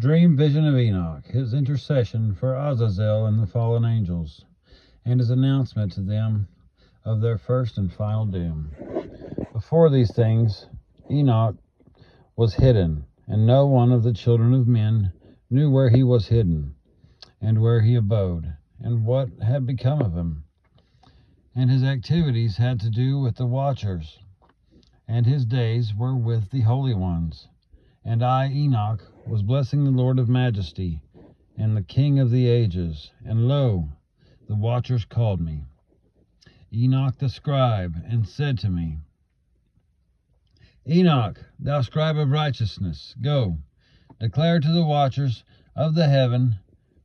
Dream vision of Enoch, his intercession for Azazel and the fallen angels, and his announcement to them of their first and final doom. Before these things, Enoch was hidden, and no one of the children of men knew where he was hidden, and where he abode, and what had become of him. And his activities had to do with the watchers, and his days were with the holy ones. And I, Enoch, was blessing the Lord of majesty, and the King of the ages. And lo, the watchers called me, Enoch the scribe, and said to me, Enoch, thou scribe of righteousness, go, declare to the watchers of the heaven,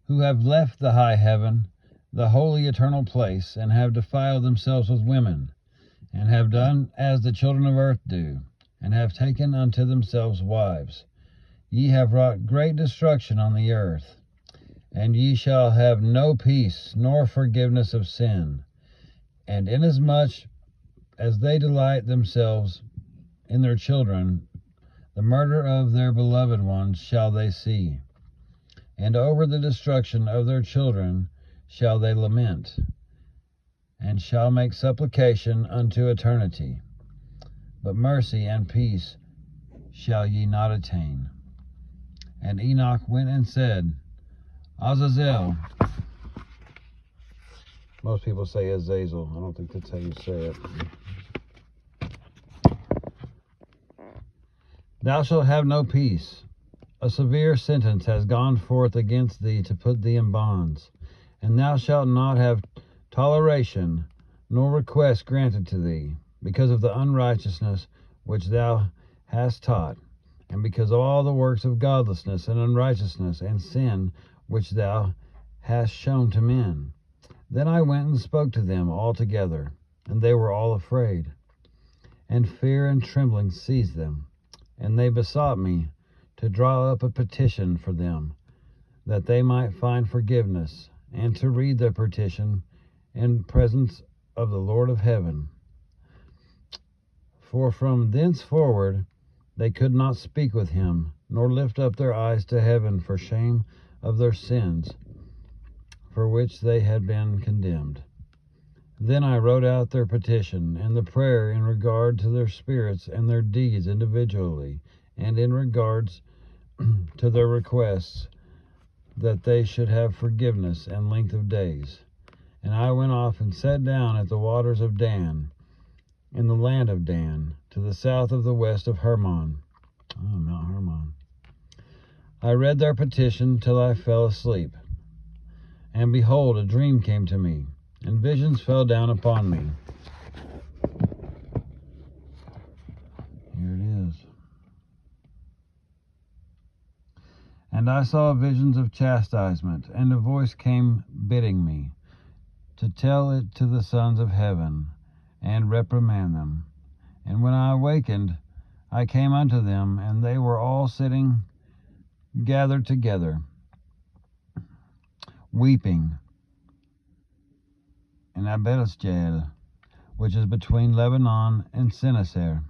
who have left the high heaven, the holy eternal place, and have defiled themselves with women, and have done as the children of earth do, and have taken unto themselves wives. Ye have wrought great destruction on the earth, and ye shall have no peace nor forgiveness of sin. And inasmuch as they delight themselves in their children, the murder of their beloved ones shall they see, and over the destruction of their children shall they lament, and shall make supplication unto eternity. But mercy and peace shall ye not attain. And Enoch went and said, Azazel. Most people say Azazel. I don't think that's how you say it. Thou shalt have no peace. A severe sentence has gone forth against thee to put thee in bonds. And thou shalt not have toleration, nor request granted to thee, because of the unrighteousness which thou hast taught, and because of all the works of godlessness and unrighteousness and sin which thou hast shown to men. Then I went and spoke to them all together, and they were all afraid. And fear and trembling seized them, and they besought me to draw up a petition for them, that they might find forgiveness, and to read their petition in presence of the Lord of heaven. For from thenceforward they could not speak with him, nor lift up their eyes to heaven for shame of their sins, for which they had been condemned. Then I wrote out their petition and the prayer in regard to their spirits and their deeds individually, and in regards to their requests, that they should have forgiveness and length of days. And I went off and sat down at the waters of Dan, in the land of Dan, to the south of the west of Hermon. Mount Hermon. I read their petition till I fell asleep. And behold, a dream came to me, and visions fell down upon me. Here it is. And I saw visions of chastisement, and a voice came bidding me to tell it to the sons of heaven, and reprimand them. And when I awakened, I came unto them, and they were all sitting gathered together, weeping, in Abelesjed, which is between Lebanon and Sinacer,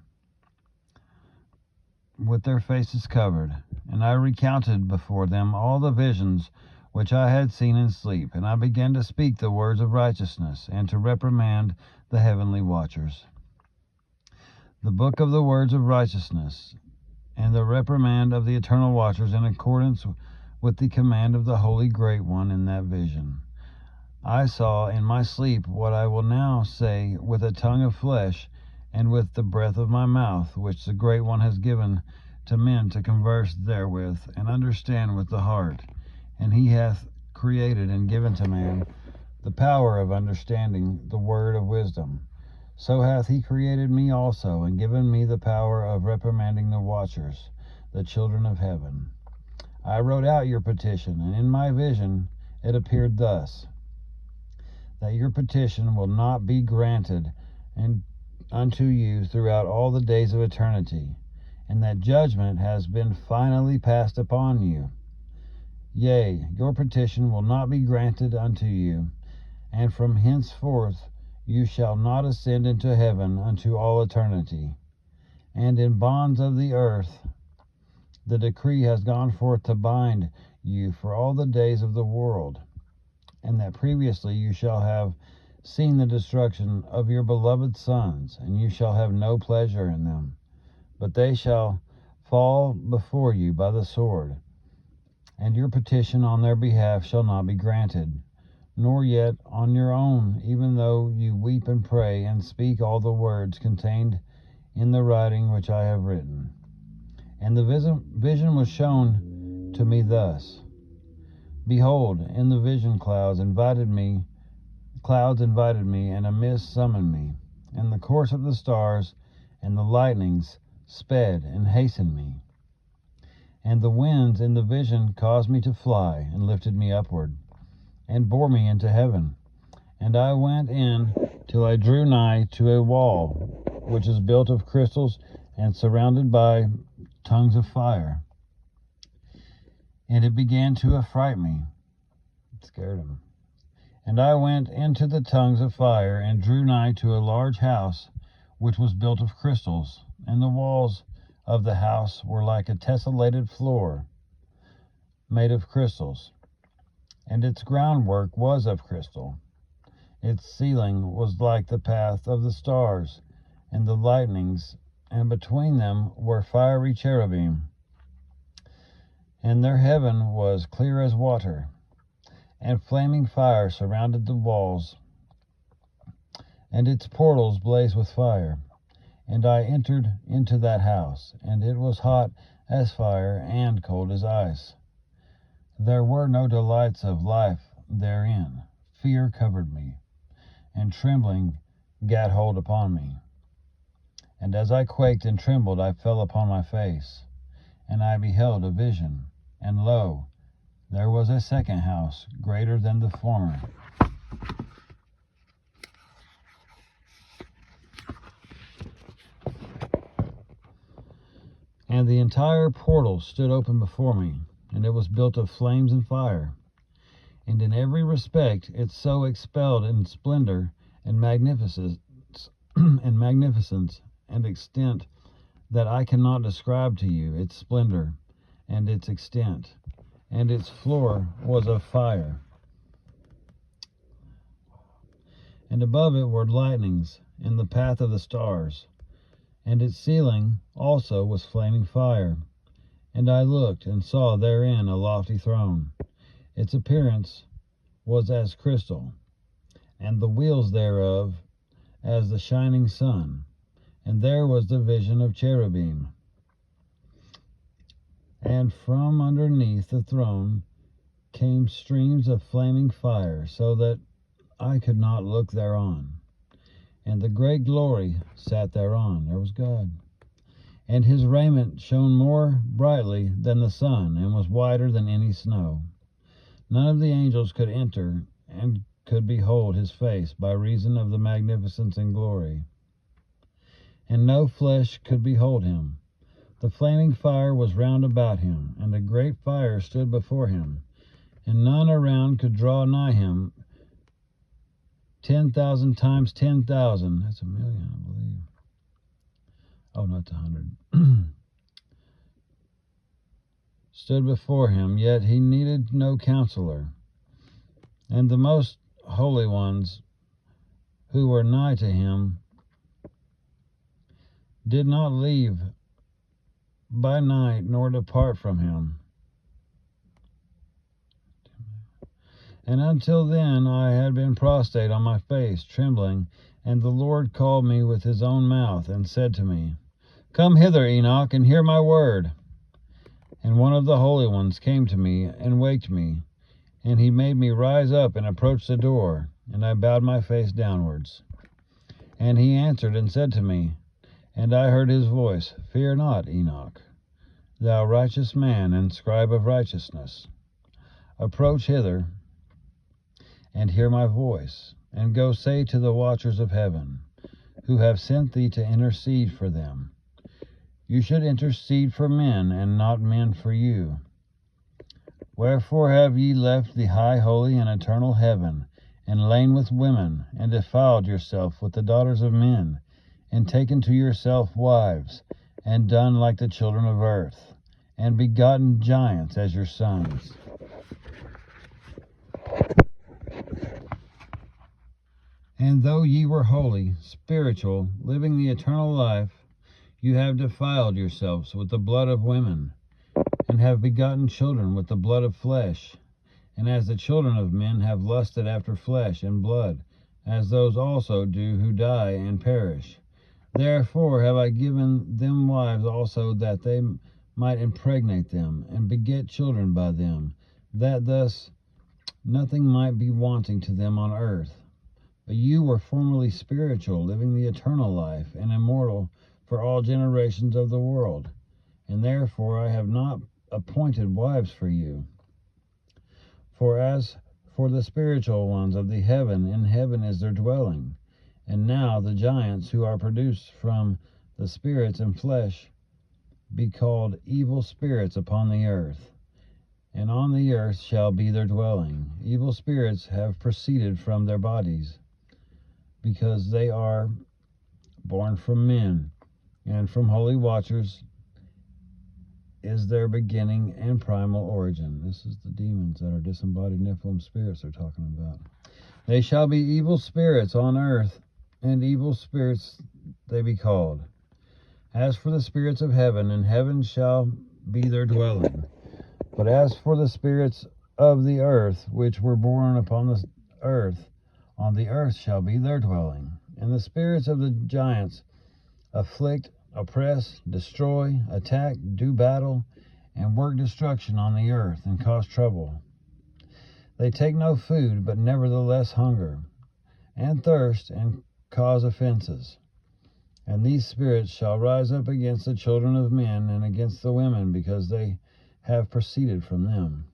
with their faces covered. And I recounted before them all the visions which I had seen in sleep, and I began to speak the words of righteousness, and to reprimand the heavenly watchers. The book of the words of righteousness, and the reprimand of the eternal watchers, in accordance with the command of the Holy Great One in that vision. I saw in my sleep what I will now say with a tongue of flesh, and with the breath of my mouth, which the Great One has given to men to converse therewith, and understand with the heart. And he hath created and given to man the power of understanding the word of wisdom. So hath he created me also, and given me the power of reprimanding the watchers, the children of heaven. I wrote out your petition, and in my vision it appeared thus, that your petition will not be granted unto you throughout all the days of eternity, and that judgment has been finally passed upon you. Yea, your petition will not be granted unto you, and from henceforth you shall not ascend into heaven unto all eternity. And in bonds of the earth the decree has gone forth to bind you for all the days of the world, and that previously you shall have seen the destruction of your beloved sons, and you shall have no pleasure in them, but they shall fall before you by the sword, and your petition on their behalf shall not be granted, nor yet on your own, even though you weep and pray and speak all the words contained in the writing which I have written. And the vision was shown to me thus. Behold, in the vision clouds invited me, and a mist summoned me, and the course of the stars and the lightnings sped and hastened me. And the winds in the vision caused me to fly, and lifted me upward, and bore me into heaven. And I went in till I drew nigh to a wall, which is built of crystals and surrounded by tongues of fire. And it began to affright me. It scared him. And I went into the tongues of fire, and drew nigh to a large house, which was built of crystals, and the walls of the house were like a tessellated floor made of crystals, and its groundwork was of crystal. Its ceiling was like the path of the stars and the lightnings, and between them were fiery cherubim, and their heaven was clear as water, and flaming fire surrounded the walls, and its portals blazed with fire. And I entered into that house, and it was hot as fire and cold as ice. There were no delights of life therein. Fear covered me, and trembling gat hold upon me. And as I quaked and trembled, I fell upon my face, and I beheld a vision, and lo, there was a second house, greater than the former. And the entire portal stood open before me, and it was built of flames and fire. And in every respect it so excelled in splendor and magnificence and extent that I cannot describe to you its splendor and its extent. And its floor was of fire, and above it were lightnings in the path of the stars, and its ceiling also was flaming fire. And I looked, and saw therein a lofty throne. Its appearance was as crystal, and the wheels thereof as the shining sun. And there was the vision of cherubim. And from underneath the throne came streams of flaming fire, so that I could not look thereon. And the great glory sat thereon. There was God. And his raiment shone more brightly than the sun, and was whiter than any snow. None of the angels could enter, and could behold his face, by reason of the magnificence and glory. And no flesh could behold him. The flaming fire was round about him, and a great fire stood before him, and none around could draw nigh him. 10,000 times 10,000, that's 1,000,000, I believe. Oh, not 100. Stood before him, yet he needed no counselor. And the most holy ones who were nigh to him did not leave by night, nor depart from him. And until then I had been prostrate on my face, trembling, and the Lord called me with his own mouth, and said to me, Come hither, Enoch, and hear my word. And one of the holy ones came to me, and waked me, and he made me rise up and approach the door, and I bowed my face downwards. And he answered and said to me, and I heard his voice, Fear not, Enoch, thou righteous man and scribe of righteousness. Approach hither, and hear my voice, and go say to the watchers of heaven, who have sent thee to intercede for them. You should intercede for men, and not men for you. Wherefore have ye left the high, holy, and eternal heaven, and lain with women, and defiled yourself with the daughters of men, and taken to yourself wives, and done like the children of earth, and begotten giants as your sons. And though ye were holy, spiritual, living the eternal life, you have defiled yourselves with the blood of women, and have begotten children with the blood of flesh. And as the children of men have lusted after flesh and blood, as those also do who die and perish. Therefore have I given them wives also, that they might impregnate them, and beget children by them, that thus nothing might be wanting to them on earth. But you were formerly spiritual, living the eternal life, and immortal for all generations of the world. And therefore I have not appointed wives for you. For as for the spiritual ones of the heaven, in heaven is their dwelling. And now the giants who are produced from the spirits and flesh be called evil spirits upon the earth. And on the earth shall be their dwelling. Evil spirits have proceeded from their bodies, because they are born from men, and from holy watchers is their beginning and primal origin. This is the demons that are disembodied Nephilim spirits they're talking about. They shall be evil spirits on earth, and evil spirits they be called. As for the spirits of heaven, in heaven shall be their dwelling. But as for the spirits of the earth, which were born upon the earth, on the earth shall be their dwelling. And the spirits of the giants afflict, oppress, destroy, attack, do battle, and work destruction on the earth, and cause trouble. They take no food, but nevertheless hunger, and thirst, and cause offenses. And these spirits shall rise up against the children of men, and against the women, because they have proceeded from them.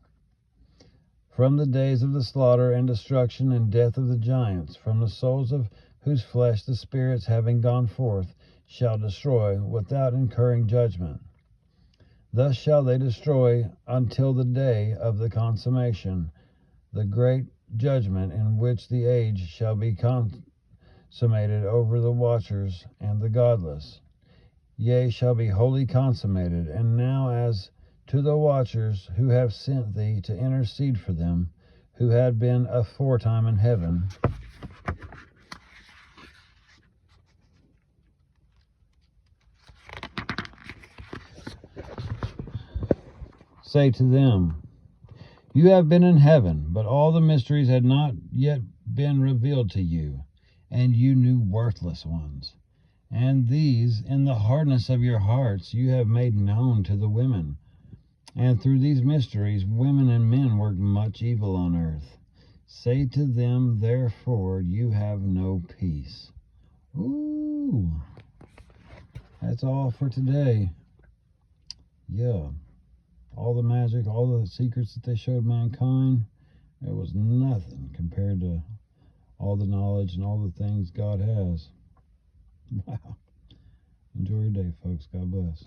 From the days of the slaughter and destruction and death of the giants, from the souls of whose flesh the spirits, having gone forth, shall destroy without incurring judgment. Thus shall they destroy until the day of the consummation, the great judgment, in which the age shall be consummated over the watchers and the godless. Yea, shall be wholly consummated. And now as to the watchers who have sent thee to intercede for them, who had been aforetime in heaven, say to them, you have been in heaven, but all the mysteries had not yet been revealed to you, and you knew worthless ones. And these, in the hardness of your hearts, you have made known to the women. And through these mysteries, women and men worked much evil on earth. Say to them, therefore, you have no peace. Ooh, that's all for today. Yeah, all the magic, all the secrets that they showed mankind, it was nothing compared to all the knowledge and all the things God has. Wow. Enjoy your day, folks. God bless.